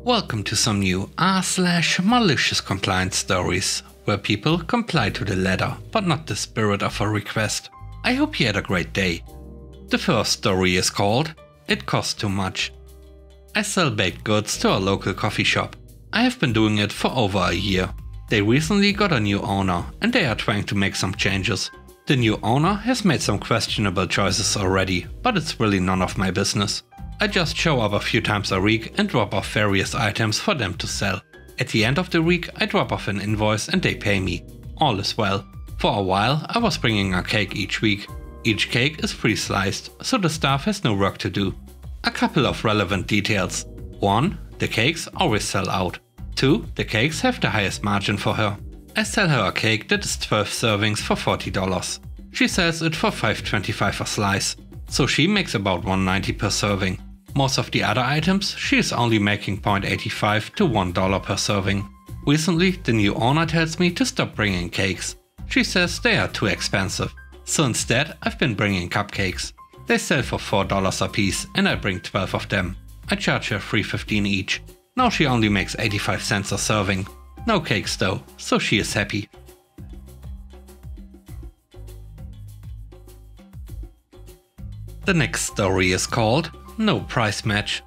Welcome to some new r/malicious compliance stories, where people comply to the letter, but not the spirit of a request. I hope you had a great day. The first story is called "It Costs Too Much." I sell baked goods to a local coffee shop. I have been doing it for over a year. They recently got a new owner and they are trying to make some changes. The new owner has made some questionable choices already, but it's really none of my business. I just show up a few times a week and drop off various items for them to sell. At the end of the week I drop off an invoice and they pay me. All is well. For a while I was bringing a cake each week. Each cake is pre-sliced, so the staff has no work to do. A couple of relevant details. 1. The cakes always sell out. 2. The cakes have the highest margin for her. I sell her a cake that is 12 servings for $40. She sells it for $5.25 a slice, so she makes about $1.90 per serving. Most of the other items she is only making $0.85 to $1 per serving. Recently the new owner tells me to stop bringing cakes. She says they are too expensive. So instead I've been bringing cupcakes. They sell for $4 a piece and I bring 12 of them. I charge her $3.15 each. Now she only makes 85 cents a serving. No cakes though, so she is happy. The next story is called "No Price Match."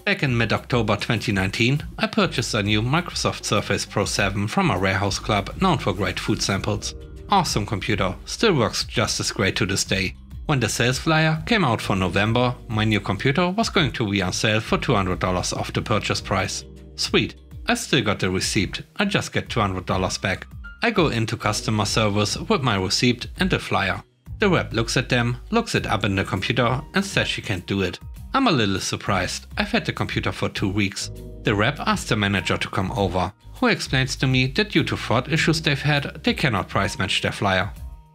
Back in mid-October 2019, I purchased a new Microsoft Surface Pro 7 from a warehouse club known for great food samples. Awesome computer, still works just as great to this day. When the sales flyer came out for November, my new computer was going to be on sale for $200 off the purchase price. Sweet, I still got the receipt, I just get $200 back. I go into customer service with my receipt and the flyer. The rep looks at them, looks it up in the computer and says she can't do it. I'm a little surprised, I've had the computer for 2 weeks. The rep asks the manager to come over, who explains to me that due to fraud issues they've had, they cannot price match their flyer.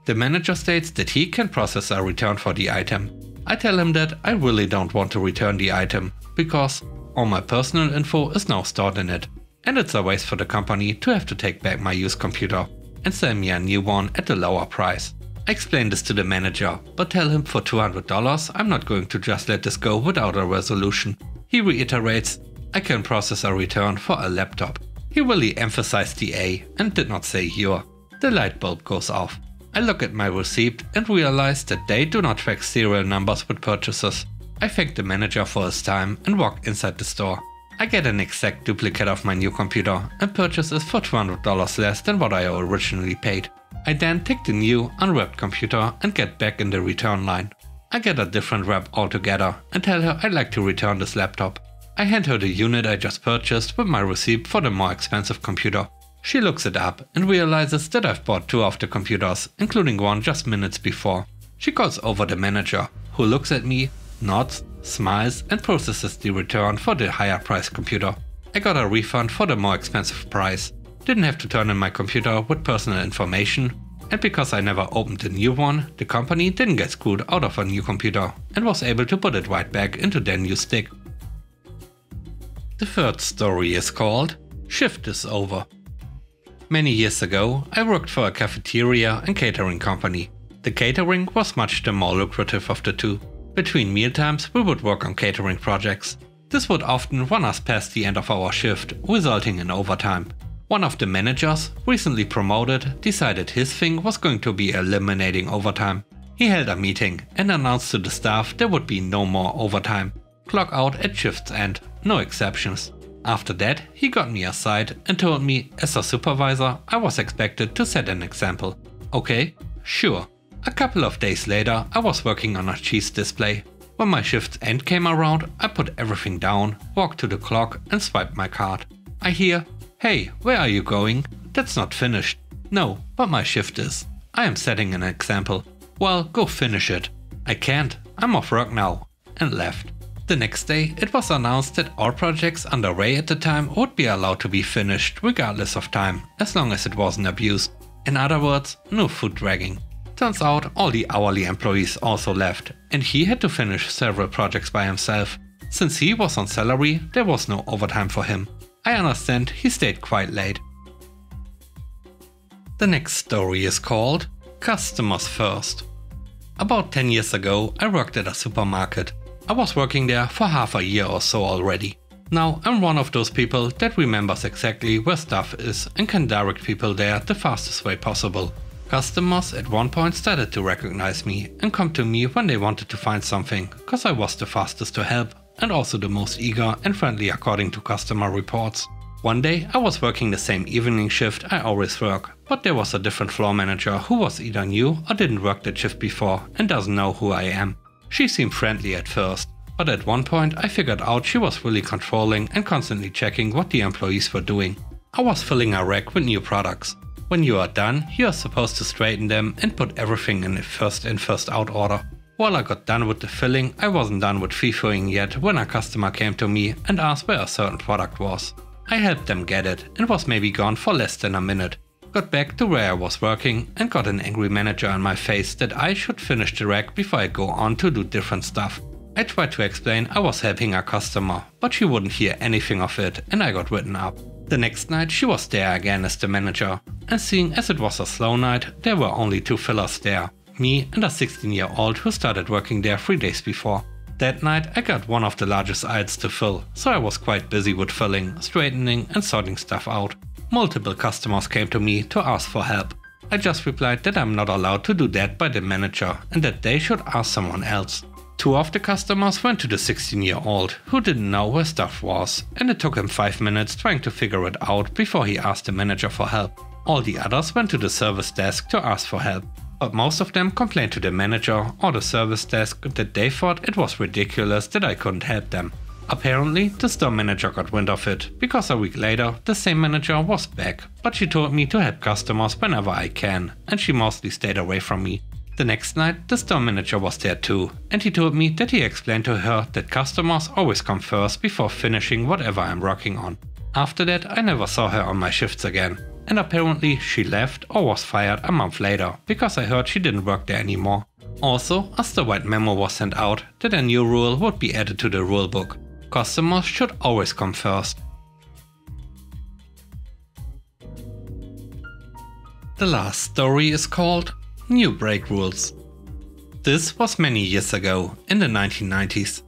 The manager states that he can process a return for the item. I tell him that I really don't want to return the item, because all my personal info is now stored in it. And it's a waste for the company to have to take back my used computer and sell me a new one at a lower price. I explain this to the manager, but tell him for $200 I'm not going to just let this go without a resolution. He reiterates, I can process a return for a laptop. He really emphasized the A and did not say your. The light bulb goes off. I look at my receipt and realize that they do not track serial numbers with purchases. I thank the manager for his time and walk inside the store. I get an exact duplicate of my new computer and purchase it for $200 less than what I originally paid. I then take the new unwrapped computer and get back in the return line. I get a different wrap altogether and tell her I'd like to return this laptop. I hand her the unit I just purchased with my receipt for the more expensive computer. She looks it up and realizes that I've bought 2 of the computers, including one just minutes before. She calls over the manager, who looks at me, nods, smiles and processes the return for the higher priced computer. I got a refund for the more expensive price. Didn't have to turn in my computer with personal information, and because I never opened the new one, the company didn't get screwed out of a new computer and was able to put it right back into their new stick. The third story is called "Shift is Over." Many years ago, I worked for a cafeteria and catering company. The catering was much the more lucrative of the two. Between mealtimes we would work on catering projects. This would often run us past the end of our shift, resulting in overtime. One of the managers, recently promoted, decided his thing was going to be eliminating overtime. He held a meeting and announced to the staff there would be no more overtime. Clock out at shift's end, no exceptions. After that, he got me aside and told me, as a supervisor, I was expected to set an example. Okay, sure. A couple of days later, I was working on a cheese display. When my shift's end came around, I put everything down, walked to the clock and swiped my card. I hear, "Hey, where are you going? That's not finished." "No, but my shift is. I am setting an example." "Well, go finish it." "I can't, I'm off work now," and left. The next day, it was announced that all projects underway at the time would be allowed to be finished regardless of time, as long as it wasn't abused. In other words, no foot dragging. Turns out all the hourly employees also left, and he had to finish several projects by himself. Since he was on salary, there was no overtime for him. I understand he stayed quite late. The next story is called "Customers First." About 10 years ago, I worked at a supermarket. I was working there for half a year or so already. Now, I'm one of those people that remembers exactly where stuff is and can direct people there the fastest way possible. Customers at one point started to recognize me and come to me when they wanted to find something, cause I was the fastest to help and also the most eager and friendly according to customer reports. One day I was working the same evening shift I always work, but there was a different floor manager who was either new or didn't work that shift before and doesn't know who I am. She seemed friendly at first, but at one point I figured out she was really controlling and constantly checking what the employees were doing. I was filling a rack with new products. When you are done, you are supposed to straighten them and put everything in first in first out order. While I got done with the filling, I wasn't done with FIFOing yet when a customer came to me and asked where a certain product was. I helped them get it and was maybe gone for less than a minute. Got back to where I was working and got an angry manager in my face that I should finish the rack before I go on to do different stuff. I tried to explain I was helping a customer, but she wouldn't hear anything of it and I got written up. The next night she was there again as the manager, and seeing as it was a slow night, there were only 2 fillers there, me and a 16-year-old who started working there 3 days before. That night I got one of the largest aisles to fill, so I was quite busy with filling, straightening and sorting stuff out. Multiple customers came to me to ask for help. I just replied that I'm not allowed to do that by the manager and that they should ask someone else. 2 of the customers went to the 16-year-old who didn't know where stuff was, and it took him 5 minutes trying to figure it out before he asked the manager for help. All the others went to the service desk to ask for help, but most of them complained to the manager or the service desk that they thought it was ridiculous that I couldn't help them. Apparently, the store manager got wind of it, because a week later the same manager was back, but she told me to help customers whenever I can, and she mostly stayed away from me. The next night the store manager was there too, and he told me that he explained to her that customers always come first before finishing whatever I'm working on. After that I never saw her on my shifts again, and apparently she left or was fired a month later, because I heard she didn't work there anymore. Also, a store-wide memo was sent out that a new rule would be added to the rulebook. Customers should always come first. The last story is called New Break Rules. This was many years ago, in the 1990s.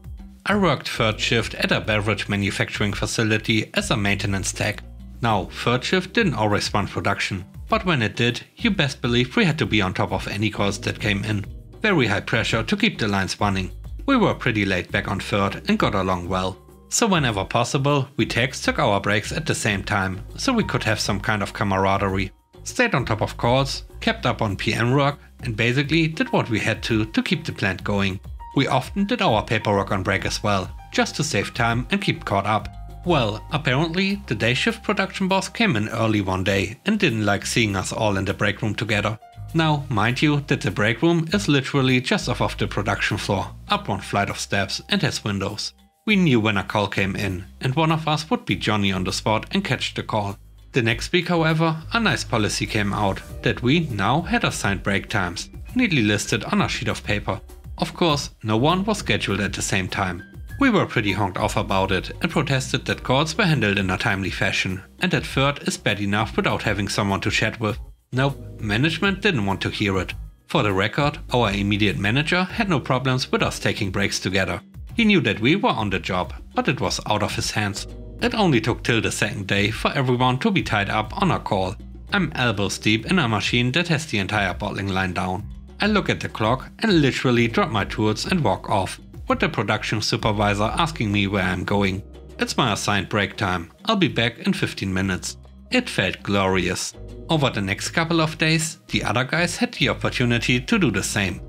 I worked third shift at a beverage manufacturing facility as a maintenance tech. Now, third shift didn't always run production, but when it did, you best believe we had to be on top of any calls that came in. Very high pressure to keep the lines running. We were pretty laid back on third and got along well. So whenever possible, we techs took our breaks at the same time, so we could have some kind of camaraderie. Stayed on top of calls, kept up on PM work, and basically did what we had to keep the plant going. We often did our paperwork on break as well, just to save time and keep caught up. Well, apparently the day shift production boss came in early one day and didn't like seeing us all in the break room together. Now, mind you that the break room is literally just off of the production floor, up one flight of steps and has windows. We knew when a call came in, and one of us would be Johnny on the spot and catch the call. The next week, however, a nice policy came out that we now had assigned break times, neatly listed on a sheet of paper. Of course, no one was scheduled at the same time. We were pretty honked off about it and protested that calls were handled in a timely fashion, and that third is bad enough without having someone to chat with. Nope, management didn't want to hear it. For the record, our immediate manager had no problems with us taking breaks together. He knew that we were on the job, but it was out of his hands. It only took till the second day for everyone to be tied up on a call. I'm elbows deep in a machine that has the entire bottling line down. I look at the clock and literally drop my tools and walk off, with the production supervisor asking me where I'm going. It's my assigned break time. I'll be back in 15 minutes. It felt glorious. Over the next couple of days, the other guys had the opportunity to do the same.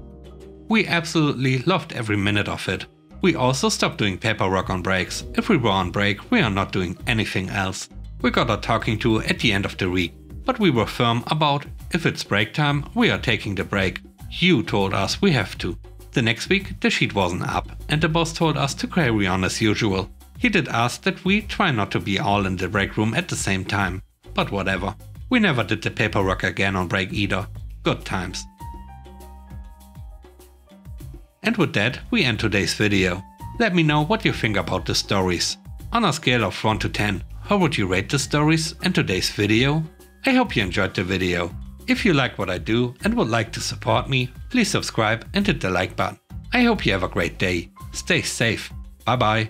We absolutely loved every minute of it. We also stopped doing paperwork on breaks. If we were on break, we are not doing anything else. We got a talking to at the end of the week, but we were firm about, if it's break time, we are taking the break. You told us we have to. The next week, the sheet wasn't up, and the boss told us to carry on as usual. He did ask that we try not to be all in the break room at the same time, but whatever. We never did the paperwork again on break either. Good times. And with that, we end today's video. Let me know what you think about the stories. On a scale of 1 to 10, how would you rate the stories and today's video? I hope you enjoyed the video. If you like what I do and would like to support me, please subscribe and hit the like button. I hope you have a great day. Stay safe. Bye bye.